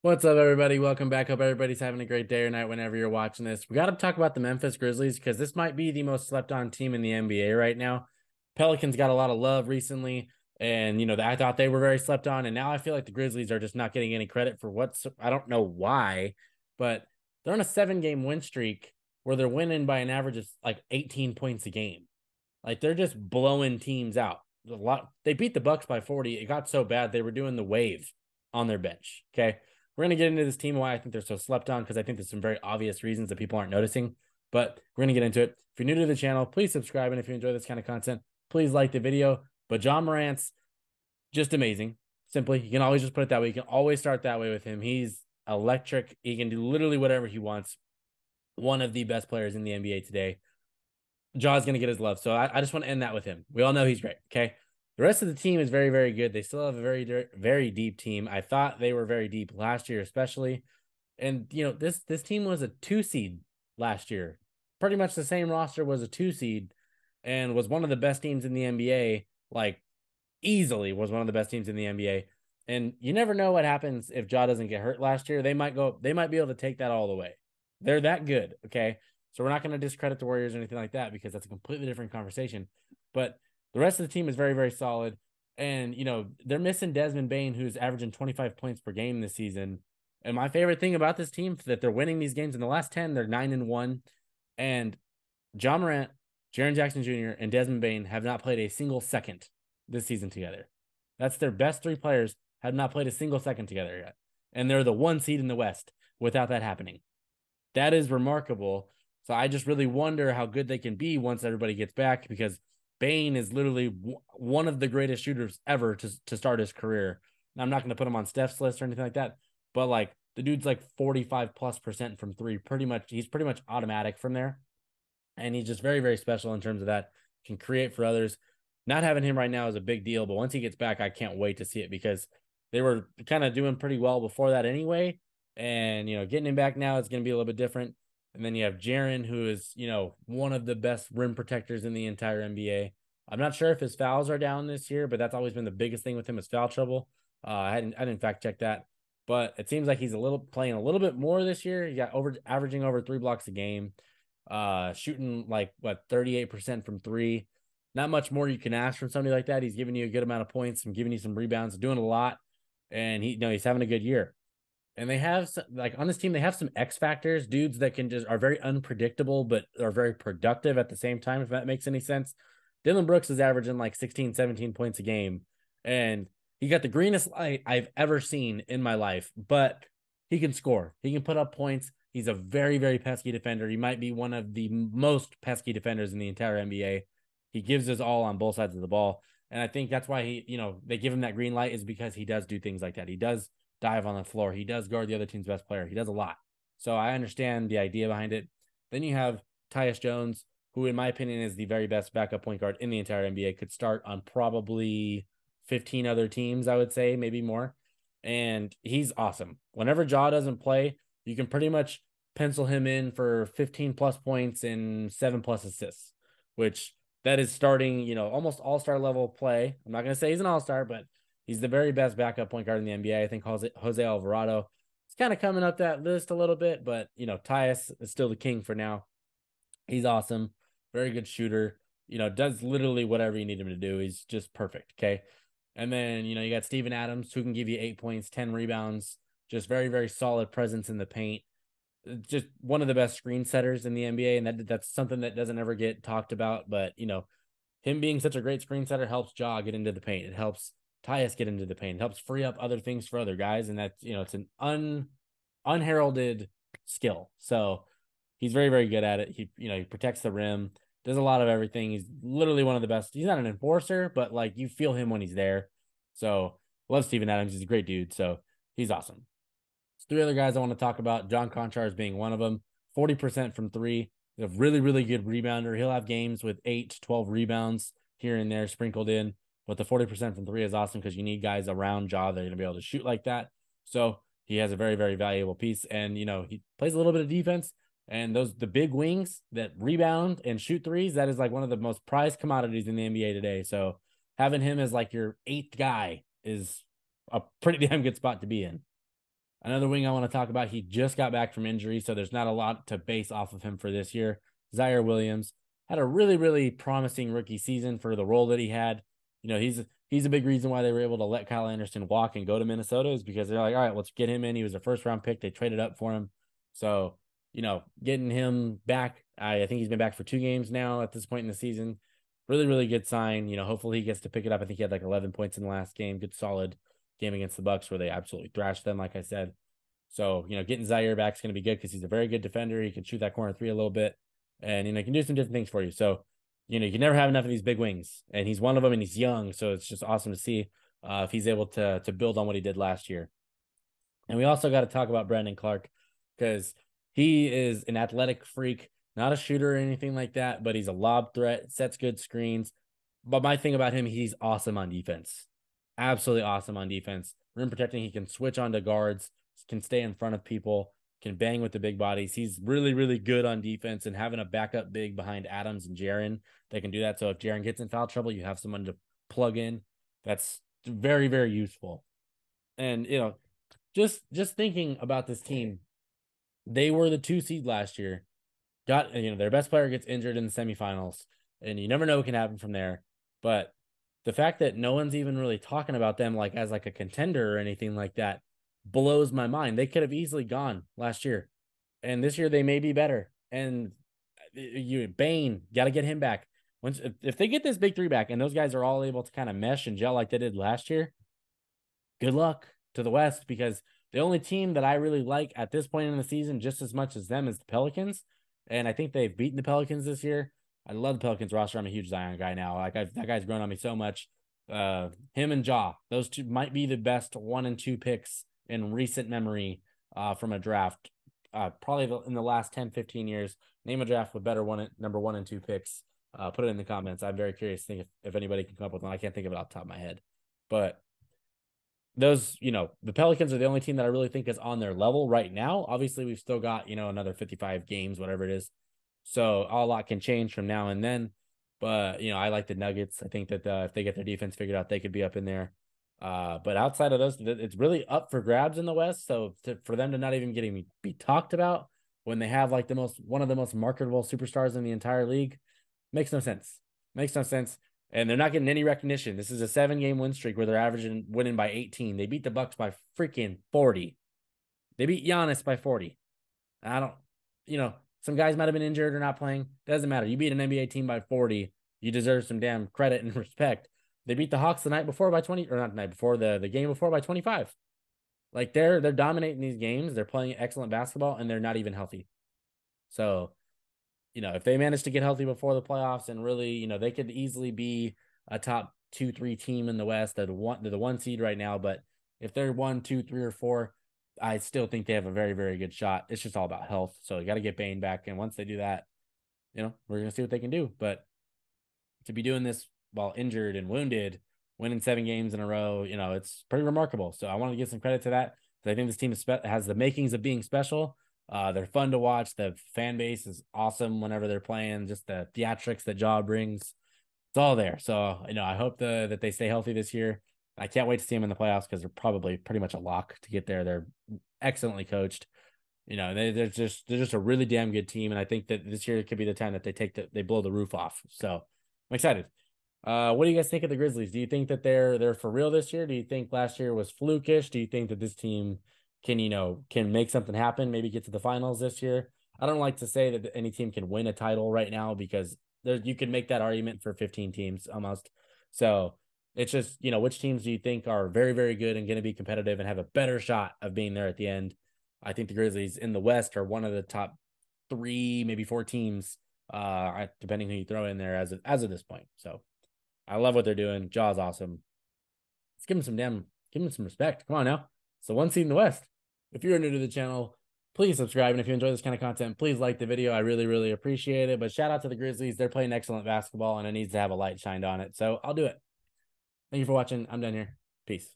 What's up, everybody? Welcome back. Hope everybody's having a great day or night whenever you're watching this. We got to talk about the Memphis Grizzlies because this might be the most slept on team in the NBA right now. Pelicans got a lot of love recently, and I thought they were very slept on, and now I feel like the Grizzlies are just not getting any credit for what's I don't know why, but they're on a 7 game win streak where they're winning by an average of like 18 points a game. Like they're just blowing teams out. A lot. They beat the Bucks by 40. It got so bad they were doing the wave on their bench. Okay. We're going to get into this team and why I think they're so slept on because I think there's some very obvious reasons that people aren't noticing. But we're going to get into it. If you're new to the channel, please subscribe. And if you enjoy this kind of content, please like the video. But John Morant's just amazing. Simply, you can always just put it that way. You can always start that way with him. He's electric. He can do literally whatever he wants. One of the best players in the NBA today. Jaw's going to get his love. So I just want to end that with him. We all know he's great. Okay. The rest of the team is very, very good. They still have a very, very deep team. I thought they were very deep last year, especially. And, this team was a 2 seed last year. Pretty much the same roster was a 2 seed and was one of the best teams in the NBA. Like, easily was one of the best teams in the NBA. And you never know what happens if Ja doesn't get hurt last year. They might be able to take that all the way. They're that good. Okay. So we're not going to discredit the Warriors or anything like that because that's a completely different conversation. But the rest of the team is very, very solid. And, they're missing Desmond Bane, who's averaging 25 points per game this season. And my favorite thing about this team is that they're winning these games in the last 10, they're 9-1. And John Morant, Jaren Jackson Jr., and Desmond Bane have not played a single second this season together. That's their best 3 players, have not played a single second together yet. And they're the 1 seed in the West without that happening. That is remarkable. So I just really wonder how good they can be once everybody gets back because Bane is literally one of the greatest shooters ever to start his career. And I'm not going to put him on Steph's list or anything like that, but like the dude's like 45+% from three. He's pretty much automatic from there. And he's just very, very special in terms of that. Can create for others. Not having him right now is a big deal, but once he gets back, I can't wait to see it because they were kind of doing pretty well before that anyway. And, getting him back now is going to be a little bit different. And then you have Jaren, who is, one of the best rim protectors in the entire NBA. I'm not sure if his fouls are down this year, but that's always been the biggest thing with him is foul trouble. I didn't fact check that, but it seems like he's playing a little bit more this year. He got averaging over 3 blocks a game, shooting like 38% from three. Not much more you can ask from somebody like that. He's giving you a good amount of points and giving you some rebounds, doing a lot, and he's having a good year. And they have on this team, they have some X factors, dudes that are very unpredictable, but are very productive at the same time, if that makes any sense. Dylan Brooks is averaging like 16, 17 points a game, and he got the greenest light I've ever seen in my life, but he can score. He can put up points. He's a very, very pesky defender. He might be one of the most pesky defenders in the entire NBA. He gives us all on both sides of the ball. And I think that's why they give him that green light is because he does do things like that. He does dive on the floor. He does guard the other team's best player. He does a lot. So I understand the idea behind it. Then you have Tyus Jones, who in my opinion is the very best backup point guard in the entire NBA, could start on probably 15 other teams, I would say, maybe more. And he's awesome. Whenever Ja doesn't play, you can pretty much pencil him in for 15 plus points and 7+ assists, which that is starting, almost all-star level play. I'm not going to say he's an all-star, but he's the very best backup point guard in the NBA. I think Jose Alvarado is kind of coming up that list a little bit, but, Tyus is still the king for now. He's awesome. Very good shooter. Does literally whatever you need him to do. He's just perfect. Okay. And then, you got Steven Adams, who can give you 8 points, 10 rebounds, just very, very solid presence in the paint. Just one of the best screen setters in the NBA. And that's something that doesn't ever get talked about. But, him being such a great screen setter helps Ja get into the paint. It helps Tyus get into the paint. It helps free up other things for other guys. And that's, it's an unheralded skill. So he's very, very good at it. He protects the rim, does a lot of everything. He's literally one of the best. He's not an enforcer, but like you feel him when he's there. So love Steven Adams. He's a great dude. So he's awesome. There's 3 other guys I want to talk about. John Conchar is being one of them. 40% from three. He's a really, really good rebounder. He'll have games with 8 to 12 rebounds here and there sprinkled in. But the 40% from three is awesome because you need guys around Ja that are going to be able to shoot like that. So he has a very, very valuable piece. And, he plays a little bit of defense. And the big wings that rebound and shoot threes, that is like one of the most prized commodities in the NBA today. So having him as like your 8th guy is a pretty damn good spot to be in. Another wing I want to talk about, he just got back from injury, so there's not a lot to base off of him for this year. Zaire Williams had a really, really promising rookie season for the role that he had. He's a big reason why they were able to let Kyle Anderson walk and go to Minnesota, is because they're like, all right, let's get him in. He was a first round pick. They traded up for him. So, getting him back, I think he's been back for 2 games now at this point in the season. Really, really good sign. Hopefully he gets to pick it up. I think he had like 11 points in the last game. Good, solid game against the Bucks where they absolutely thrashed them, like I said. So, getting Zaire back is going to be good because he's a very good defender. He can shoot that corner 3 a little bit, and, he can do some different things for you. So, you can never have enough of these big wings, and he's one of them, and he's young. So it's just awesome to see if he's able to build on what he did last year. And we also got to talk about Brandon Clark, because he is an athletic freak, not a shooter or anything like that, but he's a lob threat, sets good screens. But my thing about him, he's awesome on defense. Absolutely awesome on defense. Rim protecting, he can switch onto guards, can stay in front of people, can bang with the big bodies. He's really, really good on defense, and having a backup big behind Adams and Jaren, they can do that. So if Jaren gets in foul trouble, you have someone to plug in. That's very, very useful. And, just thinking about this team, they were the 2 seed last year. Got, their best player gets injured in the semifinals, and you never know what can happen from there. But the fact that no one's even really talking about them like as like a contender or anything like that blows my mind. They could have easily gone last year, and this year they may be better. And Bane, got to get him back. If they get this big 3 back and those guys are all able to kind of mesh and gel like they did last year, good luck to the West, because the only team that I really like at this point in the season just as much as them is the Pelicans. And I think they've beaten the Pelicans this year. I love the Pelicans roster. I'm a huge Zion guy now. That guy's grown on me so much. Him and Ja, those 2 might be the best 1 and 2 picks in recent memory from a draft. Probably in the last 10, 15 years. Name a draft with better number 1 and 2 picks. Put it in the comments. I'm very curious to think if anybody can come up with one. I can't think of it off the top of my head. But those, the Pelicans are the only team that I really think is on their level right now. Obviously, we've still got, another 55 games, whatever it is. So a lot can change from now and then. But, I like the Nuggets. I think that if they get their defense figured out, they could be up in there. But outside of those, it's really up for grabs in the West. So for them to not even be talked about when they have like one of the most marketable superstars in the entire league makes no sense. Makes no sense. And they're not getting any recognition. This is a 7-game win streak where they're winning by 18. They beat the Bucks by freaking 40. They beat Giannis by 40. I don't, some guys might have been injured or not playing. Doesn't matter. You beat an NBA team by 40. You deserve some damn credit and respect. They beat the Hawks the night before by 20, or not the night before, the game before by 25. Like they're dominating these games. They're playing excellent basketball, and they're not even healthy. So, if they manage to get healthy before the playoffs and really, they could easily be a top 2, 3 team in the West. They're the 1 seed right now, but if they're 1, 2, 3, or 4, I still think they have a very, very good shot. It's just all about health. So you got to get Bane back. And once they do that, we're going to see what they can do. But to be doing this while injured and wounded, winning 7 games in a row, it's pretty remarkable. So I want to give some credit to that. I think this team has the makings of being special. They're fun to watch. The fan base is awesome whenever they're playing. Just the theatrics that Ja brings, it's all there. So, I hope that they stay healthy this year. I can't wait to see them in the playoffs because they're probably pretty much a lock to get there. They're excellently coached. They're just a really damn good team, and I think that this year could be the time that they blow the roof off. So I'm excited. What do you guys think of the Grizzlies? Do you think that they're for real this year? Do you think last year was flukish? Do you think that this team can make something happen? Maybe get to the finals this year? I don't like to say that any team can win a title right now because you can make that argument for 15 teams almost. So it's just, which teams do you think are very, very good and going to be competitive and have a better shot of being there at the end? I think the Grizzlies in the West are one of the top 3, maybe 4 teams, depending who you throw in there as of this point. So I love what they're doing. Jaw's awesome. Let's give him some respect. Come on now. It's the 1 seed in the West. If you're new to the channel, please subscribe. And if you enjoy this kind of content, please like the video. I really, really appreciate it. But shout out to the Grizzlies. They're playing excellent basketball, and it needs to have a light shined on it. So I'll do it. Thank you for watching. I'm done here. Peace.